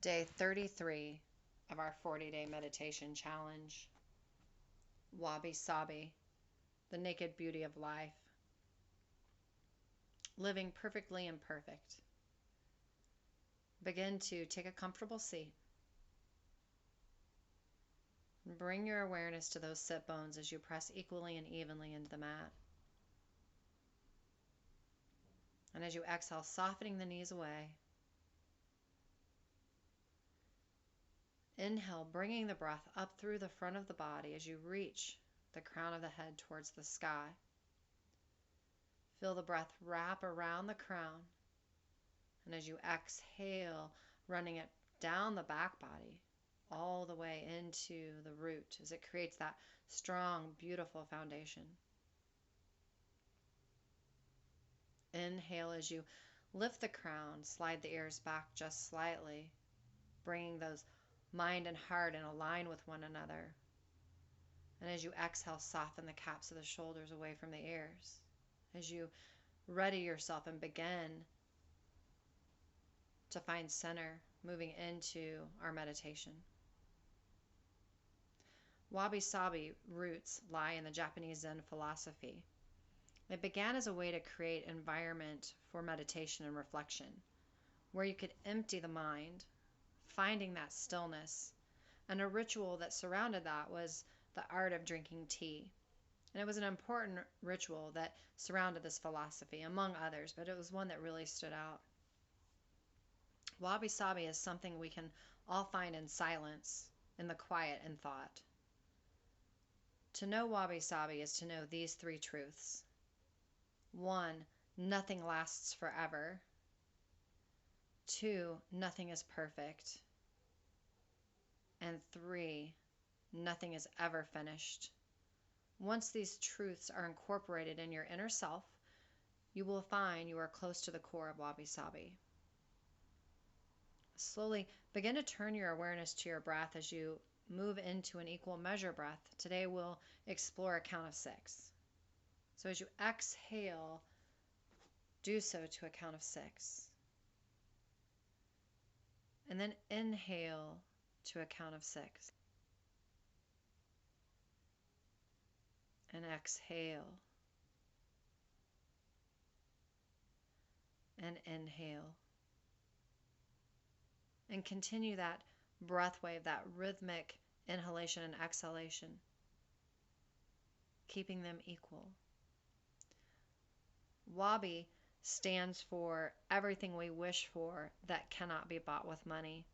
Day 33 of our 40-day meditation challenge. Wabi Sabi, the naked beauty of life. Living perfectly imperfect. Begin to take a comfortable seat. Bring your awareness to those sit bones as you press equally and evenly into the mat. And as you exhale, softening the knees away. Inhale, bringing the breath up through the front of the body as you reach the crown of the head towards the sky. Feel the breath wrap around the crown. And as you exhale, running it down the back body, all the way into the root as it creates that strong, beautiful foundation. Inhale as you lift the crown, slide the ears back just slightly, bringing those mind and heart in a line with one another. And as you exhale, soften the caps of the shoulders away from the ears. As you ready yourself and begin to find center, moving into our meditation. Wabi Sabi roots lie in the Japanese Zen philosophy. It began as a way to create an environment for meditation and reflection, where you could empty the mind, finding that stillness. And a ritual that surrounded that was the art of drinking tea. And it was an important ritual that surrounded this philosophy, among others, but it was one that really stood out. Wabi Sabi is something we can all find in silence, in the quiet and thought. To know Wabi Sabi is to know these three truths. 1, nothing lasts forever. 2, nothing is perfect. And 3, nothing is ever finished. Once these truths are incorporated in your inner self, you will find you are close to the core of Wabi Sabi. Slowly begin to turn your awareness to your breath as you move into an equal measure breath. Today we'll explore a count of 6. So as you exhale, do so to a count of 6. And then inhale to a count of 6. And exhale. And inhale. And continue that breath wave, that rhythmic inhalation and exhalation, keeping them equal. Wabi stands for everything we wish for that cannot be bought with money.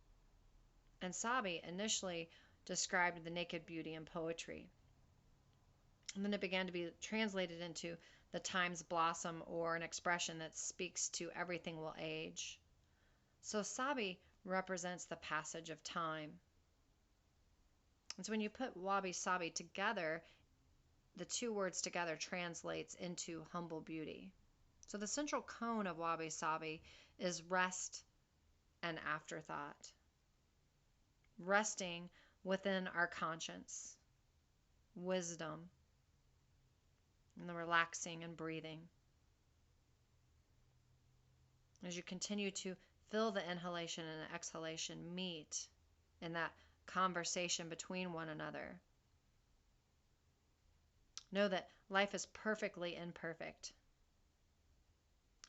And Sabi initially described the naked beauty in poetry. And then it began to be translated into the time's blossom, or an expression that speaks to everything will age. So Sabi represents the passage of time. And so when you put Wabi Sabi together, the two words together translates into humble beauty. So the central cone of Wabi Sabi is rest and afterthought. Resting within our conscience, wisdom, and the relaxing and breathing. As you continue to feel the inhalation and exhalation meet in that conversation between one another. Know that life is perfectly imperfect.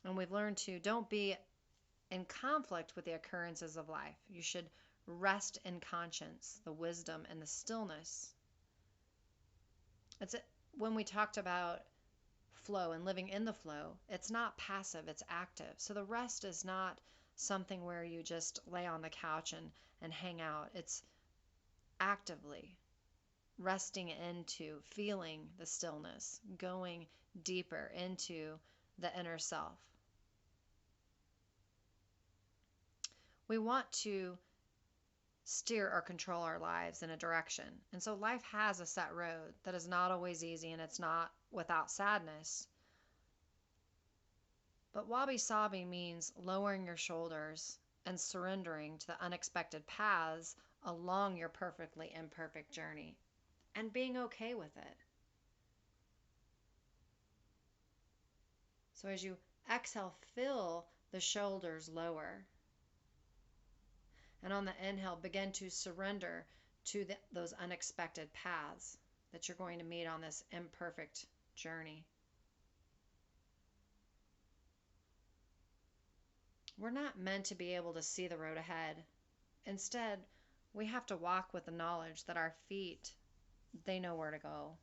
And we've learned to don't be in conflict with the occurrences of life. You should rest in conscience, the wisdom and the stillness. When we talked about flow and living in the flow, it's not passive, it's active. So the rest is not something where you just lay on the couch and hang out. It's actively resting into feeling the stillness, going deeper into the inner self. We want to steer or control our lives in a direction. And so life has a set road that is not always easy, and it's not without sadness. But Wabi Sabi means lowering your shoulders and surrendering to the unexpected paths along your perfectly imperfect journey, and being okay with it. So as you exhale, feel the shoulders lower. And on the inhale, begin to surrender to those unexpected paths that you're going to meet on this imperfect journey. We're not meant to be able to see the road ahead. Instead, we have to walk with the knowledge that our feet, they know where to go.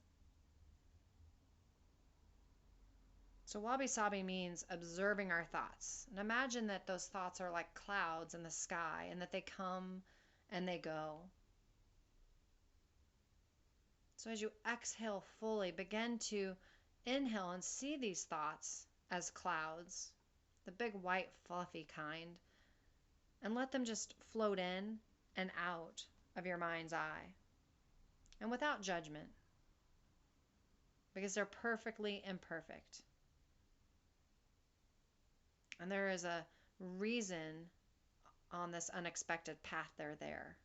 So Wabi Sabi means observing our thoughts. And imagine that those thoughts are like clouds in the sky and that they come and they go. So as you exhale fully, begin to inhale and see these thoughts as clouds, the big white fluffy kind, and let them just float in and out of your mind's eye. And without judgment, because they're perfectly imperfect. And there is a reason on this unexpected path they're there.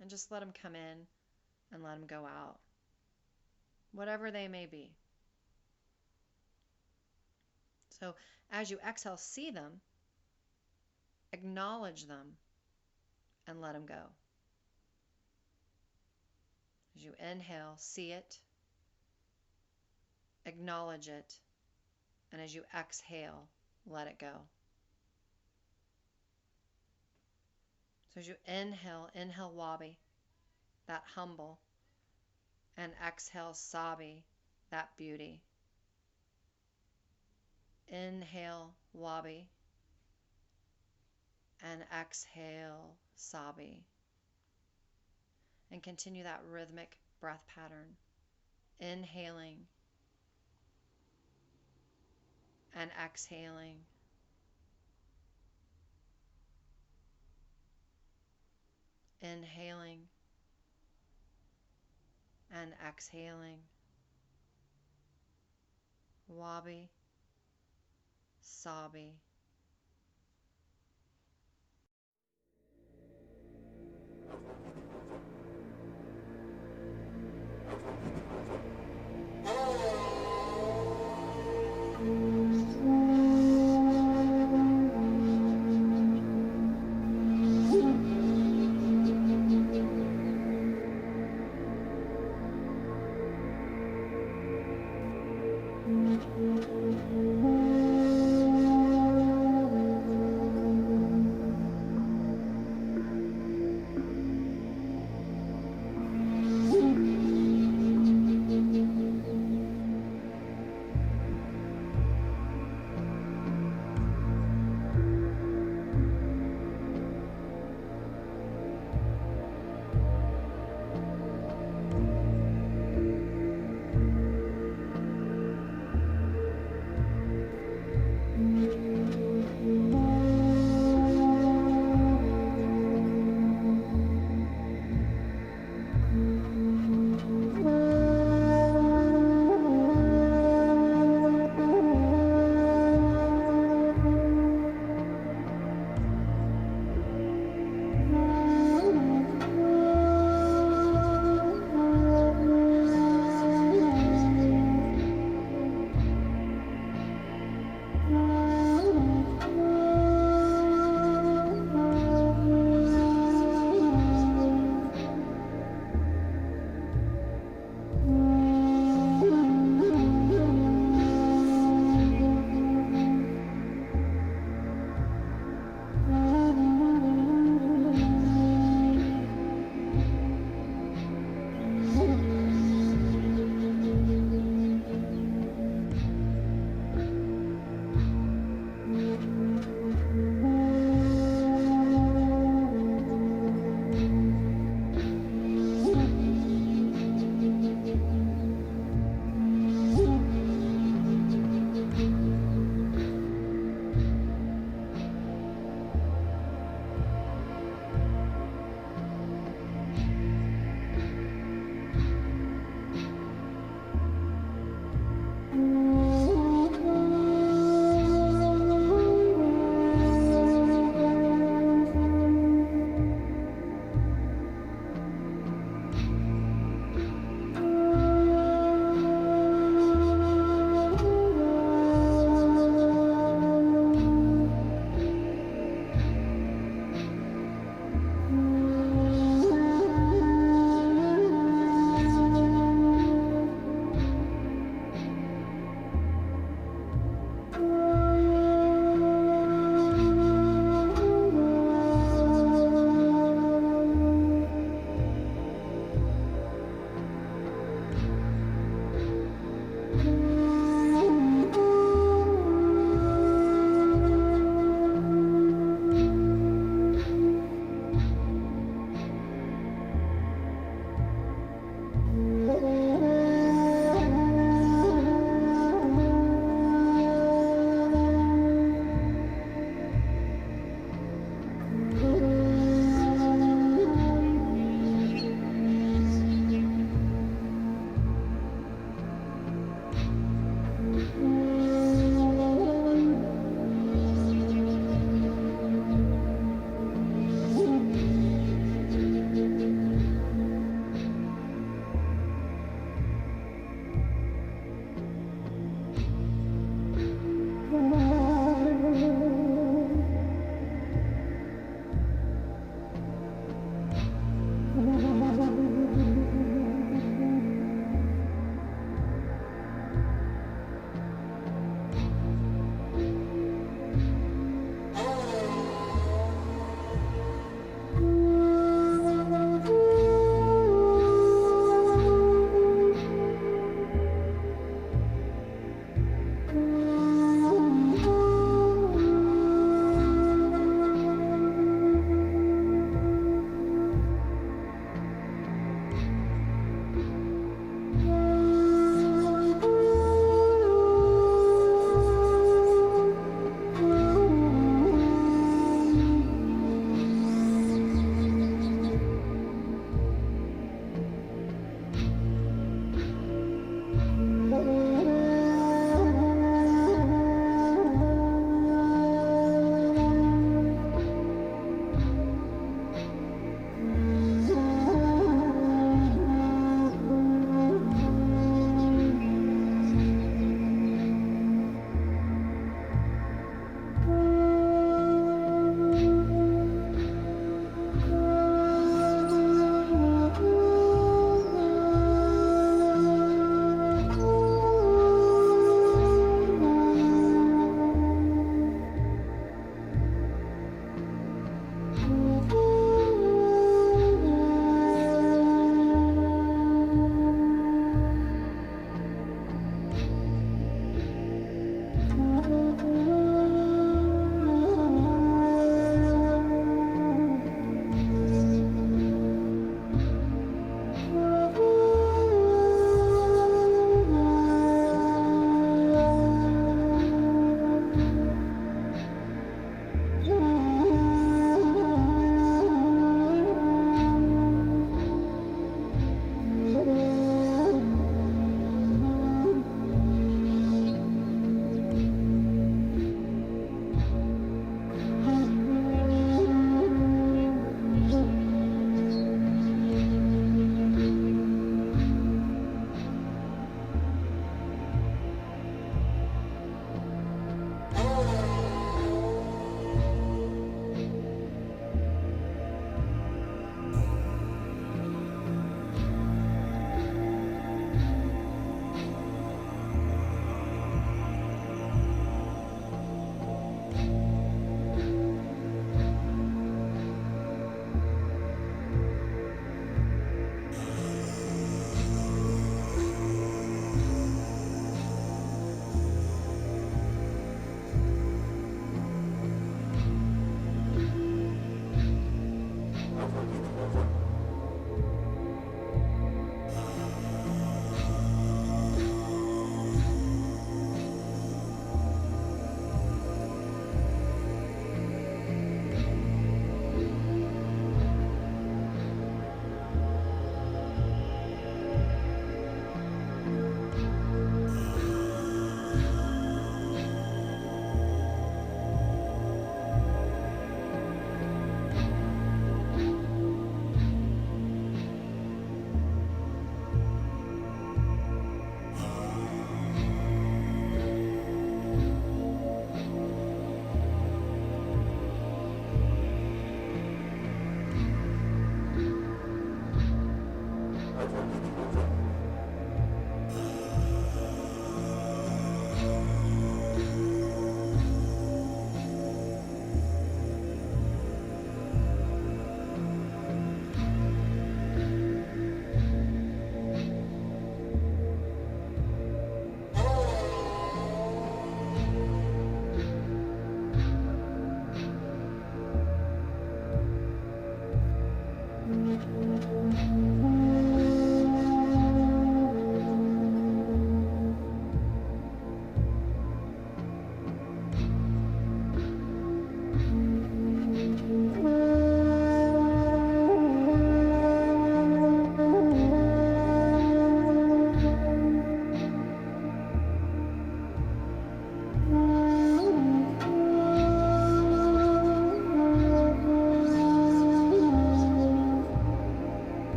And just let them come in and let them go out, whatever they may be. So as you exhale, see them, acknowledge them, and let them go. As you inhale, see it, acknowledge it, and as you exhale, let it go. So as you inhale Wabi, that humble, and exhale Sabi, that beauty. Inhale Wabi, and exhale Sabi. And continue that rhythmic breath pattern. Inhaling and exhaling. Inhaling and exhaling. Wabi Sabi.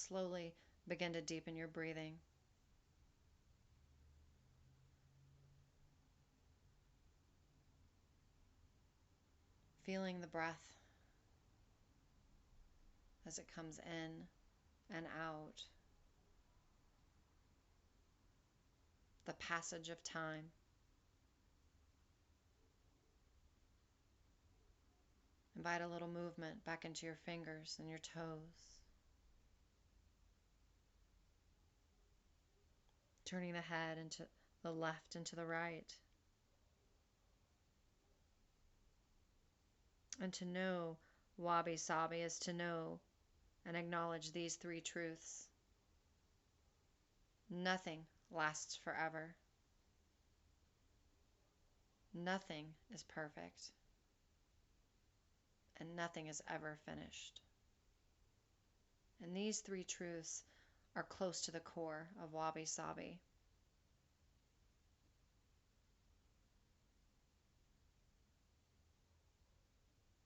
slowly begin to deepen your breathing. Feeling the breath as it comes in and out. The passage of time. Invite a little movement back into your fingers and your toes. Turning the head into the left and to the right. And to know Wabi Sabi is to know and acknowledge these three truths. Nothing lasts forever. Nothing is perfect. And nothing is ever finished. And these three truths are close to the core of Wabi Sabi.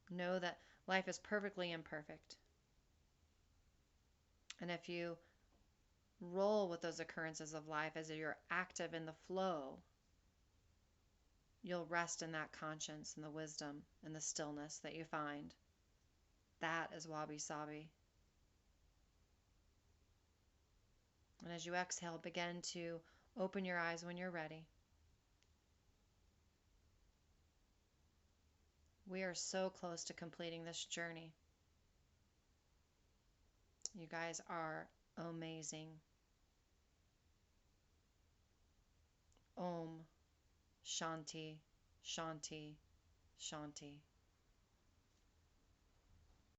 Know that life is perfectly imperfect. And if you roll with those occurrences of life as you're active in the flow, you'll rest in that conscience and the wisdom and the stillness that you find. That is Wabi Sabi. And as you exhale, begin to open your eyes when you're ready. We are so close to completing this journey. You guys are amazing. Om Shanti, Shanti, Shanti.